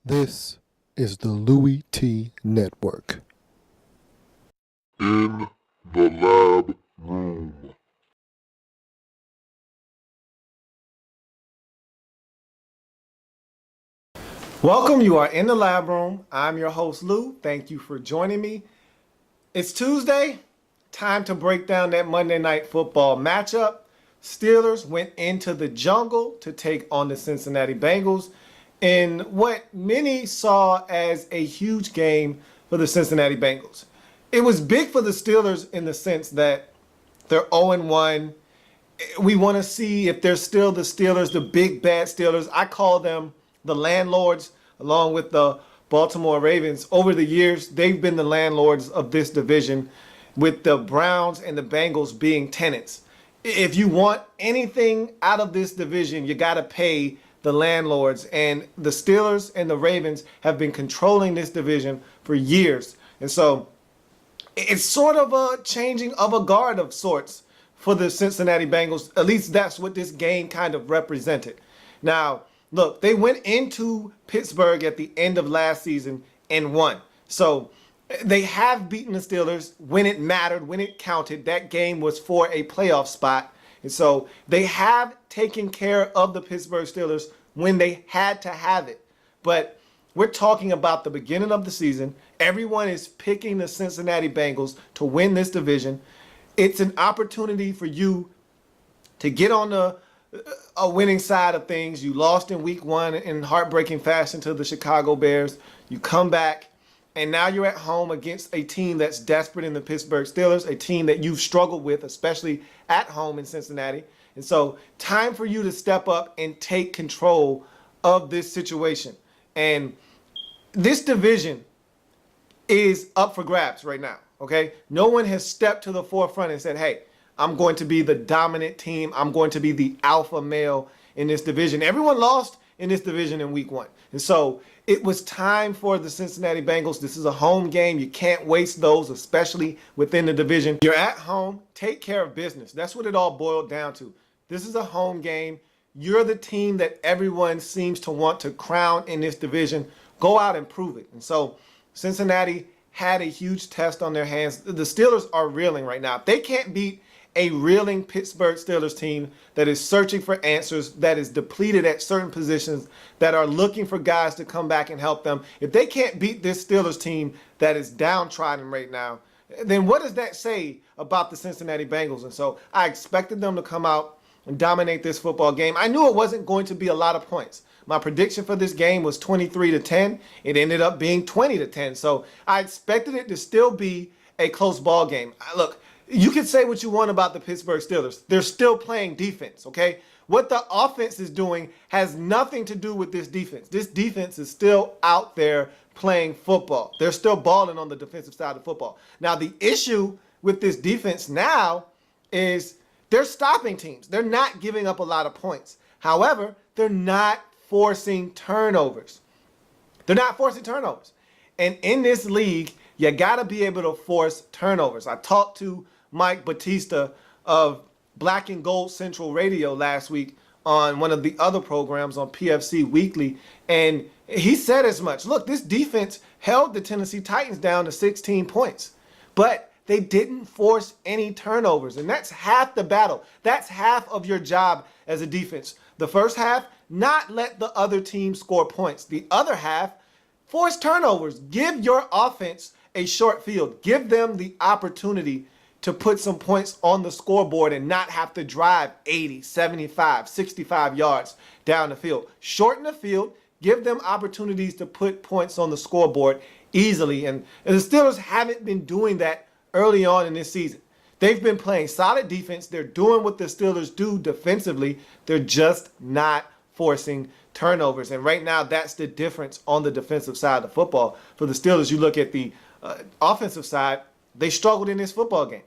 This is the Louie T Network. In the Lab Room. Welcome, you are in the Lab Room. I'm your host, Lou. Thank you for joining me. It's Tuesday, time to break down that Monday Night Football matchup. Steelers went into the jungle to take on the Cincinnati Bengals in what many saw as a huge game for the Cincinnati Bengals. It was big for the Steelers in the sense that they're 0-1. We want to see if they're still the Steelers, the big bad Steelers. I call them the landlords, along with the Baltimore Ravens. Over the years, they've been the landlords of this division, with the Browns and the Bengals being tenants. If you want anything out of this division, you got to pay the landlords. And the Steelers and the Ravens have been controlling this division for years. And so it's sort of a changing of a guard of sorts for the Cincinnati Bengals. At least that's what this game kind of represented. Now, look, they went into Pittsburgh at the end of last season and won. So they have beaten the Steelers when it mattered, when it counted. That game was for a playoff spot. And so they have taken care of the Pittsburgh Steelers when they had to have it. But we're talking about the beginning of the season. Everyone is picking the Cincinnati Bengals to win this division. It's an opportunity for you to get on a winning side of things. You lost in week 1 in heartbreaking fashion to the Chicago Bears. You come back, and now you're at home against a team that's desperate in the Pittsburgh Steelers, a team that you've struggled with, especially at home in Cincinnati. And so time for you to step up and take control of this situation. And this division is up for grabs right now, okay? No one has stepped to the forefront and said, hey, I'm going to be the dominant team. I'm going to be the alpha male in this division. Everyone lost in this division in week 1. And so it was time for the Cincinnati Bengals. This is a home game. You can't waste those, especially within the division. You're at home. Take care of business. That's what it all boiled down to. This is a home game. You're the team that everyone seems to want to crown in this division. Go out and prove it. And so Cincinnati had a huge test on their hands. The Steelers are reeling right now. If they can't beat a reeling Pittsburgh Steelers team that is searching for answers, that is depleted at certain positions, that are looking for guys to come back and help them, if they can't beat this Steelers team that is downtrodden right now, then what does that say about the Cincinnati Bengals? And so I expected them to come out and dominate this football game. I knew it wasn't going to be a lot of points. My prediction for this game was 23-10. It ended up being 20-10. So I expected it to still be a close ball game. Look, you can say what you want about the Pittsburgh Steelers. They're still playing defense, okay? What the offense is doing has nothing to do with this defense. This defense is still out there playing football. They're still balling on the defensive side of football. Now, the issue with this defense now is they're stopping teams. They're not giving up a lot of points. However, they're not forcing turnovers. They're not forcing turnovers. And in this league, you got to be able to force turnovers. I talked to Mike Batista of Black and Gold Central Radio last week on one of the other programs on PFC Weekly, and he said as much. Look, this defense held the Tennessee Titans down to 16 points, but they didn't force any turnovers, and that's half the battle. That's half of your job as a defense. The first half, not let the other team score points. The other half, force turnovers. Give your offense a short field. Give them the opportunity to put some points on the scoreboard and not have to drive 80, 75, 65 yards down the field. Shorten the field. Give them opportunities to put points on the scoreboard easily. And the Steelers haven't been doing that early on in this season. They've been playing solid defense. They're doing what the Steelers do defensively. They're just not forcing turnovers. And right now, that's the difference on the defensive side of football. For the Steelers, you look at the offensive side, they struggled in this football game,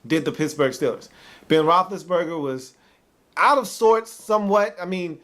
did the Pittsburgh Steelers. Ben Roethlisberger was out of sorts somewhat. I mean,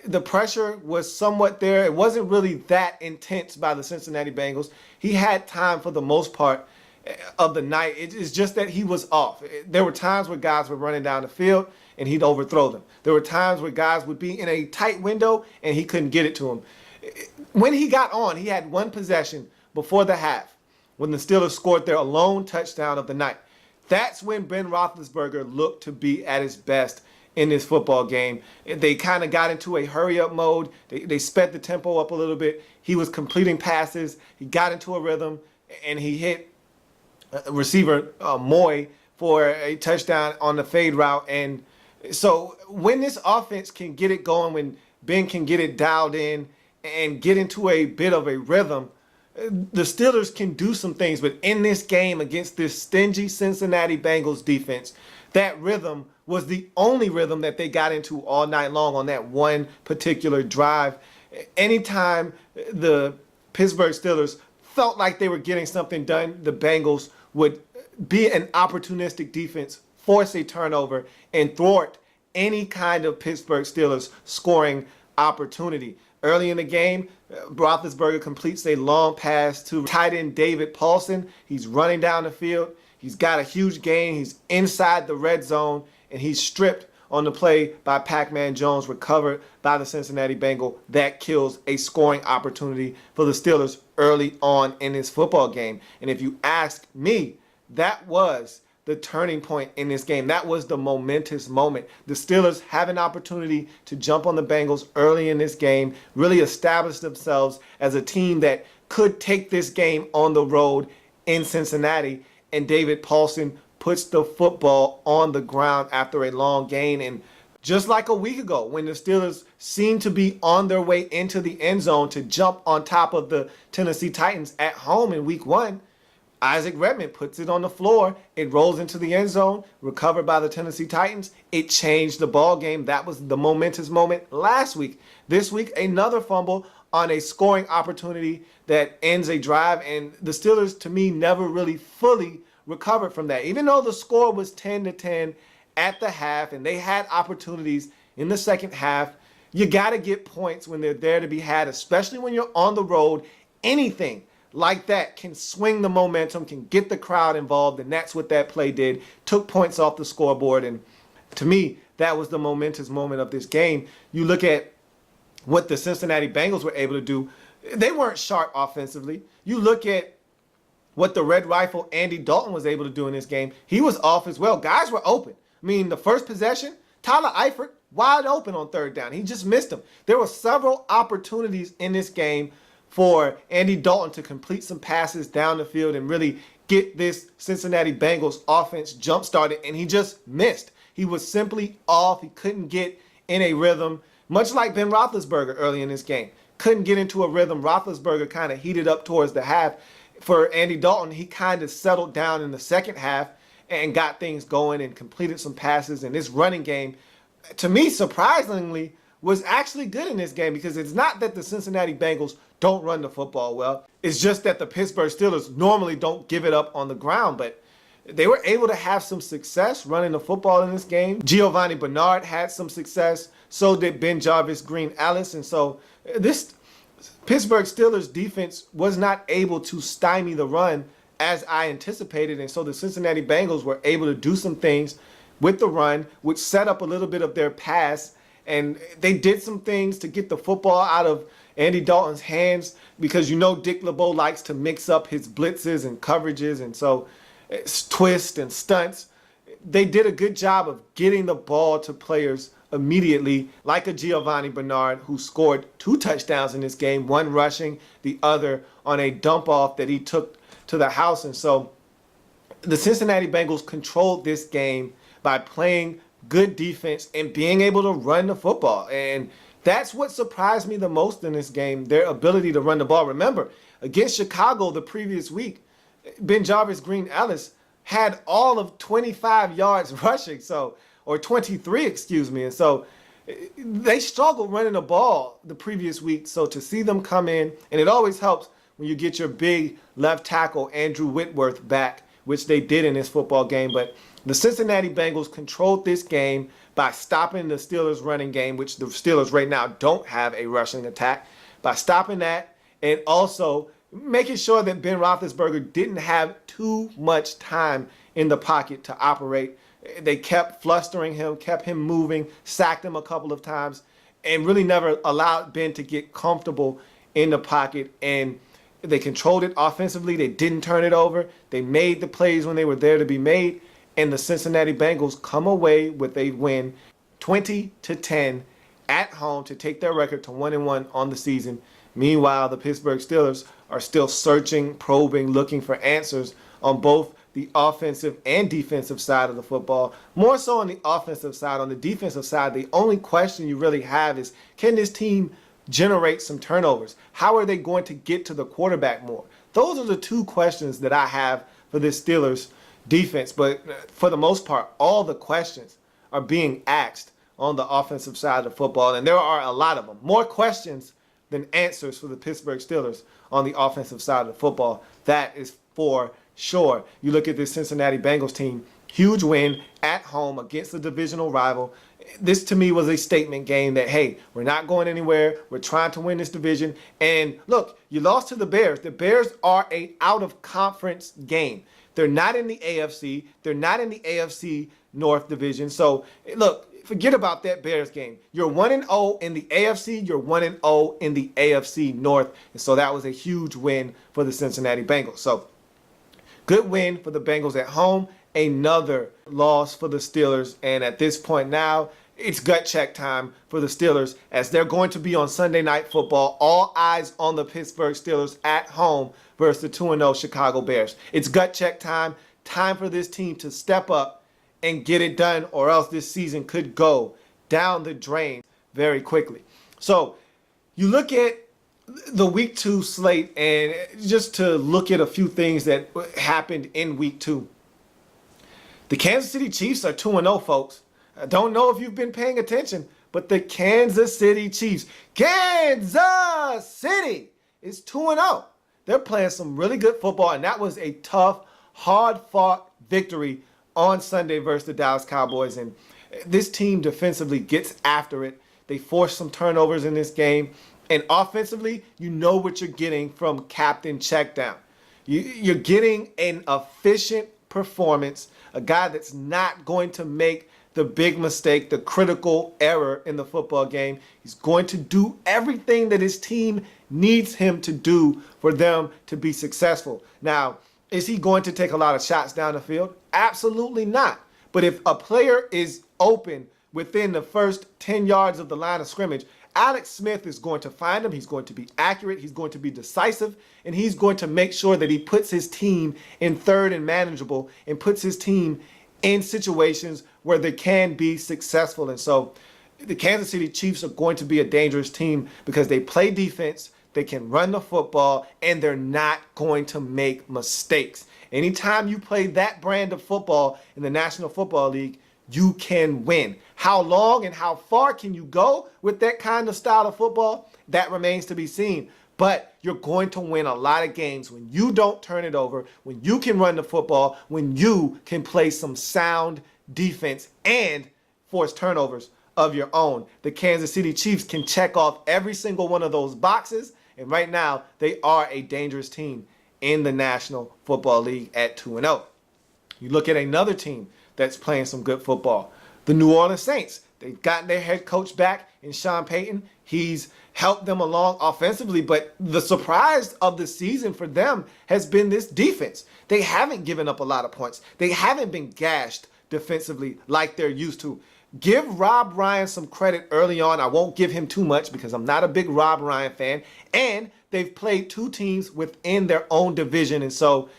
the pressure was somewhat there. It wasn't really that intense by the Cincinnati Bengals. He had time for the most part of the night. It's just that he was off. There were times where guys were running down the field and he'd overthrow them. There were times where guys would be in a tight window and he couldn't get it to them. when he got on, he had one possession before the half when the Steelers scored their lone touchdown of the night. That's when Ben Roethlisberger looked to be at his best in this football game. They kind of got into a hurry-up mode. They sped the tempo up a little bit. He was completing passes. He got into a rhythm, and he hit receiver Moy for a touchdown on the fade route. And so when this offense can get it going, when Ben can get it dialed in and get into a bit of a rhythm, the Steelers can do some things. But in this game against this stingy Cincinnati Bengals defense, that rhythm was the only rhythm that they got into all night long on that one particular drive. Anytime the Pittsburgh Steelers felt like they were getting something done, the Bengals would be an opportunistic defense, force a turnover, and thwart any kind of Pittsburgh Steelers scoring opportunity. Early in the game, Roethlisberger completes a long pass to tight end David Paulson. He's running down the field. He's got a huge gain. He's inside the red zone, and he's stripped on the play by Pac-Man Jones, recovered by the Cincinnati Bengal. That kills a scoring opportunity for the Steelers early on in this football game. And if you ask me, that was the turning point in this game. That was the momentous moment. The Steelers have an opportunity to jump on the Bengals early in this game, really establish themselves as a team that could take this game on the road in Cincinnati. And David Paulson puts the football on the ground after a long gain. And just like a week ago, when the Steelers seemed to be on their way into the end zone to jump on top of the Tennessee Titans at home in week 1, Isaac Redmond puts it on the floor. It rolls into the end zone, recovered by the Tennessee Titans. It changed the ball game. That was the momentous moment last week. This week, another fumble on a scoring opportunity that ends a drive. And the Steelers, to me, never really fully recovered from that. Even though the score was 10-10 at the half and they had opportunities in the second half, you got to get points when they're there to be had, especially when you're on the road. Anything like that can swing the momentum, can get the crowd involved, and that's what that play did. Took points off the scoreboard, and to me, that was the momentous moment of this game. You look at what the Cincinnati Bengals were able to do. They weren't sharp offensively. You look at what the Red Rifle Andy Dalton was able to do in this game. He was off as well. Guys were open. I mean, the first possession, Tyler Eifert wide open on third down. He just missed him. There were several opportunities in this game for Andy Dalton to complete some passes down the field and really get this Cincinnati Bengals offense jump-started, and he just missed. He was simply off. He couldn't get in a rhythm, much like Ben Roethlisberger early in this game. Couldn't get into a rhythm. Roethlisberger kind of heated up towards the half. For Andy Dalton, he kind of settled down in the second half and got things going and completed some passes. And this running game, to me, surprisingly, was actually good in this game, because it's not that the Cincinnati Bengals don't run the football well. It's just that the Pittsburgh Steelers normally don't give it up on the ground. But they were able to have some success running the football in this game. Giovanni Bernard had some success. So did Ben Jarvis Green Ellis. And so this Pittsburgh Steelers defense was not able to stymie the run as I anticipated. And so the Cincinnati Bengals were able to do some things with the run, which set up a little bit of their pass. And they did some things to get the football out of Andy Dalton's hands, because you know Dick LeBeau likes to mix up his blitzes and coverages, and so twists and stunts. They did a good job of getting the ball to players immediately, like a Giovanni Bernard, who scored 2 touchdowns in this game, one rushing, the other on a dump off that he took to the house. And so the Cincinnati Bengals controlled this game by playing good defense and being able to run the football. And that's what surprised me the most in this game, their ability to run the ball. Remember, against Chicago the previous week, Ben Jarvis Green Ellis had all of 25 yards rushing, or 23, excuse me. And so they struggled running the ball the previous week. So to see them come in, and it always helps when you get your big left tackle, Andrew Whitworth, back, which they did in this football game. But the Cincinnati Bengals controlled this game by stopping the Steelers' running game, which the Steelers right now don't have a rushing attack, by stopping that and also making sure that Ben Roethlisberger didn't have too much time in the pocket to operate. They kept flustering him, kept him moving, sacked him a couple of times, and really never allowed Ben to get comfortable in the pocket, and they controlled it offensively. They didn't turn it over. They made the plays when they were there to be made, and the Cincinnati Bengals come away with a win 20-10 at home to take their record to 1-1 on the season. Meanwhile, the Pittsburgh Steelers are still searching, probing, looking for answers on both the offensive and defensive side of the football. More so on the offensive side. On the defensive side, the only question you really have is, can this team generate some turnovers? How are they going to get to the quarterback more? Those are the two questions that I have for this Steelers defense. But for the most part, all the questions are being asked on the offensive side of the football, and there are a lot of them. More questions than answers for the Pittsburgh Steelers on the offensive side of the football. That is for sure. You look at this Cincinnati Bengals team, huge win at home against the divisional rival. This to me was a statement game that, hey, we're not going anywhere. We're trying to win this division. And look, you lost to the Bears. The Bears are a out-of-conference game. They're not in the AFC. They're not in the AFC North division. So, look, forget about that Bears game. You're 1-0 in the AFC. You're 1-0 in the AFC North. And so that was a huge win for the Cincinnati Bengals. So, good win for the Bengals at home. Another loss for the Steelers. And at this point now, it's gut check time for the Steelers as they're going to be on Sunday Night Football. All eyes on the Pittsburgh Steelers at home versus the 2-0 Chicago Bears. It's gut check time. Time for this team to step up and get it done, or else this season could go down the drain very quickly. So you look at the week 2 slate, and just to look at a few things that happened in week 2. The Kansas City Chiefs are 2-0, folks. I don't know if you've been paying attention, but the Kansas City Chiefs, Kansas City, is 2-0. They're playing some really good football, and that was a tough, hard-fought victory on Sunday versus the Dallas Cowboys. And this team defensively gets after it. They force some turnovers in this game. And offensively, you know what you're getting from Captain Checkdown. You're getting an efficient performance, a guy that's not going to make the big mistake, the critical error in the football game. He's going to do everything that his team needs him to do for them to be successful. Now, is he going to take a lot of shots down the field? Absolutely not. But if a player is open within the first 10 yards of the line of scrimmage, Alex Smith is going to find him. He's going to be accurate. He's going to be decisive. And he's going to make sure that he puts his team in third and manageable and puts his team in situations where they can be successful. And so the Kansas City Chiefs are going to be a dangerous team because they play defense, they can run the football, and they're not going to make mistakes. Anytime you play that brand of football in the National Football League, you can win. How long and how far can you go with that kind of style of football? That remains to be seen. But you're going to win a lot of games when you don't turn it over, when you can run the football, when you can play some sound defense and force turnovers of your own. The Kansas City Chiefs can check off every single one of those boxes, and right now they are a dangerous team in the National Football League at 2-0. You look at another team that's playing some good football, the New Orleans Saints. They've gotten their head coach back in Sean Payton. He's helped them along offensively, but the surprise of the season for them has been this defense. They haven't given up a lot of points. They haven't been gashed defensively like they're used to. Give Rob Ryan some credit early on. I won't give him too much because I'm not a big Rob Ryan fan. And they've played two teams within their own division. And so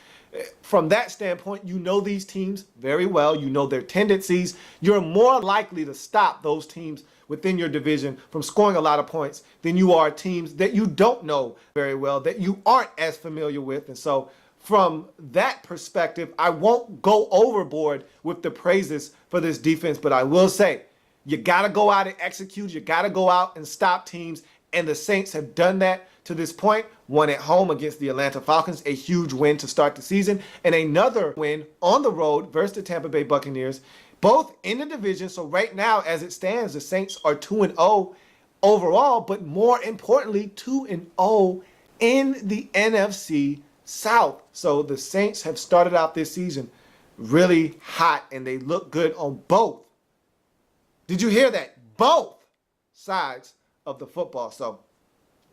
from that standpoint, you know these teams very well. You know their tendencies. You're more likely to stop those teams within your division from scoring a lot of points than you are teams that you don't know very well, that you aren't as familiar with. And so from that perspective, I won't go overboard with the praises for this defense, but I will say you got to go out and execute. You got to go out and stop teams. And the Saints have done that to this point. One at home against the Atlanta Falcons, a huge win to start the season, and another win on the road versus the Tampa Bay Buccaneers, both in the division. So right now, as it stands, the Saints are 2-0 overall, but more importantly, 2-0 in the NFC South. So the Saints have started out this season really hot, and they look good on both. Did you hear that? Both sides of the football. So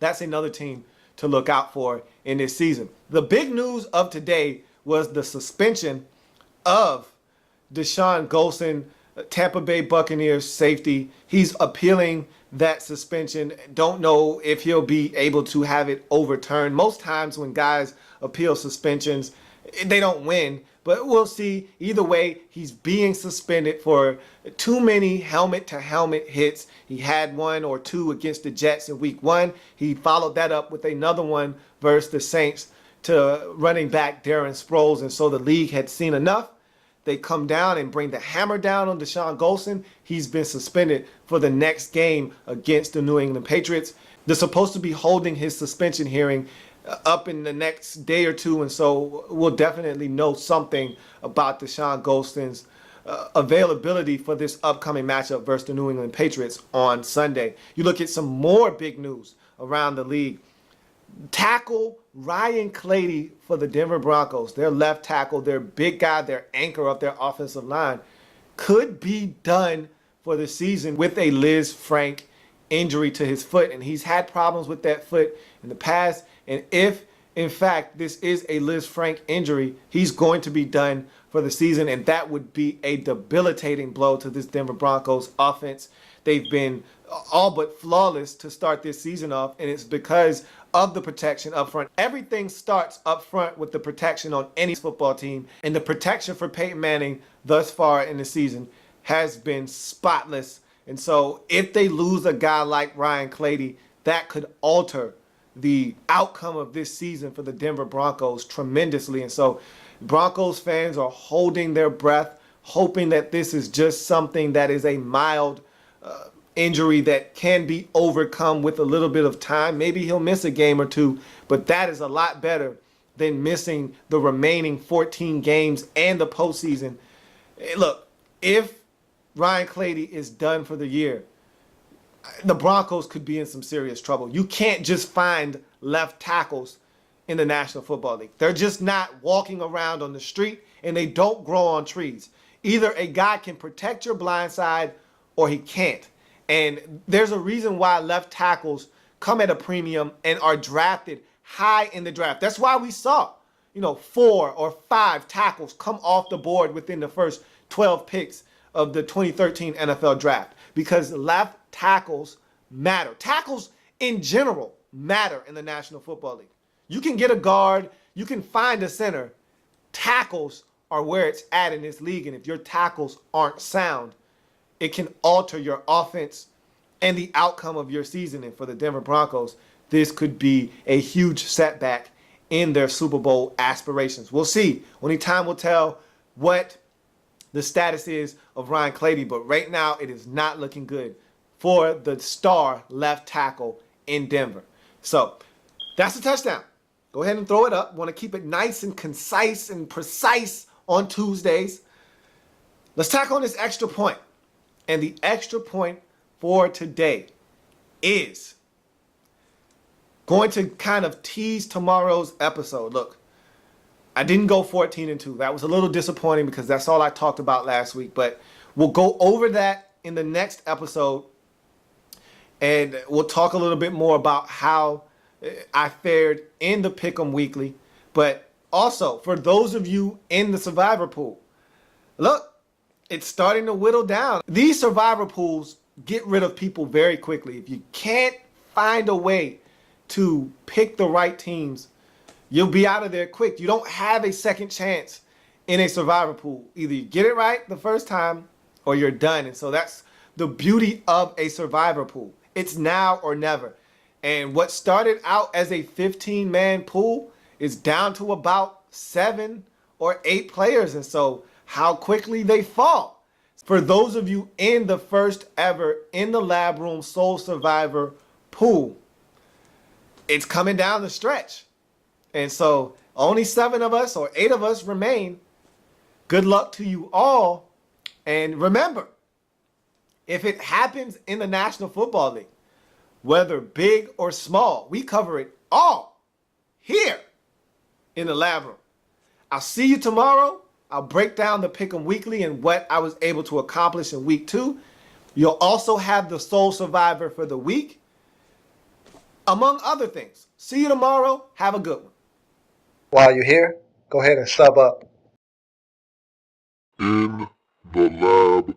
That's another team to look out for in this season. The big news of today was the suspension of Deshaun Golson, Tampa Bay Buccaneers safety. He's appealing that suspension. Don't know if he'll be able to have it overturned. Most times when guys appeal suspensions, they don't win, but we'll see. Either way, he's being suspended for too many helmet-to-helmet hits. He had 1 or 2 against the Jets in week 1. He followed that up with another one versus the Saints to running back Darren Sproles, and so the league had seen enough. They come down and bring the hammer down on Deshaun Golson. He's been suspended for the next game against the New England Patriots. They're supposed to be holding his suspension hearing up in the next day or two, and so we'll definitely know something about Deshaun Golson's availability for this upcoming matchup versus the New England Patriots on Sunday. You look at some more big news around the league. Tackle Ryan Clady for the Denver Broncos, their left tackle, their big guy, their anchor of their offensive line, could be done for the season with a Liz Frank injury to his foot. And he's had problems with that foot in the past. And if, in fact, this is a Liz Frank injury, he's going to be done for the season. And that would be a debilitating blow to this Denver Broncos offense. They've been all but flawless to start this season off, and it's because of the protection up front. Everything starts up front with the protection on any football team, and the protection for Peyton Manning thus far in the season has been spotless. And so if they lose a guy like Ryan Clady, that could alter the outcome of this season for the Denver Broncos tremendously. And so Broncos fans are holding their breath, hoping that this is just something that is a mild injury that can be overcome with a little bit of time. Maybe he'll miss a game or two, but that is a lot better than missing the remaining 14 games and the postseason. Look, if Ryan Clady is done for the year, the Broncos could be in some serious trouble. You can't just find left tackles in the National Football League. They're just not walking around on the street, and they don't grow on trees. Either a guy can protect your blind side or he can't. And there's a reason why left tackles come at a premium and are drafted high in the draft. That's why we saw, 4 or 5 tackles come off the board within the first 12 picks of the 2013 NFL draft, because left tackles matter. Tackles in general matter in the National Football League. You can get a guard, you can find a center. Tackles are where it's at in this league, and if your tackles aren't sound, it can alter your offense and the outcome of your season. And for the Denver Broncos, this could be a huge setback in their Super Bowl aspirations. We'll see. Only time will tell what the status is of Ryan Clady, but right now it is not looking good for the star left tackle in Denver. So that's a touchdown. Go ahead and throw it up. Want to keep it nice and concise and precise on Tuesdays. Let's tackle on this extra point. And the extra point for today is going to kind of tease tomorrow's episode. Look, I didn't go 14-2. That was a little disappointing because that's all I talked about last week. But we'll go over that in the next episode. And we'll talk a little bit more about how I fared in the Pick'em Weekly. But also, for those of you in the Survivor Pool, look, it's starting to whittle down. These Survivor Pools get rid of people very quickly. If you can't find a way to pick the right teams, you'll be out of there quick. You don't have a second chance in a Survivor Pool. Either you get it right the first time or you're done. And so that's the beauty of a Survivor Pool. It's now or never. And what started out as a 15-man pool is down to about 7 or 8 players. And so how quickly they fall. For those of you in the first ever In the Lab Room Soul Survivor Pool, it's coming down the stretch. And so only 7 of us or 8 of us remain. Good luck to you all. And remember, if it happens in the National Football League, whether big or small, we cover it all here in the Lab Room. I'll see you tomorrow. I'll break down the Pick'em Weekly and what I was able to accomplish in week 2. You'll also have the Soul Survivor for the week among other things. See you tomorrow. Have a good one. While you're here, go ahead and sub up. In the L.A.B.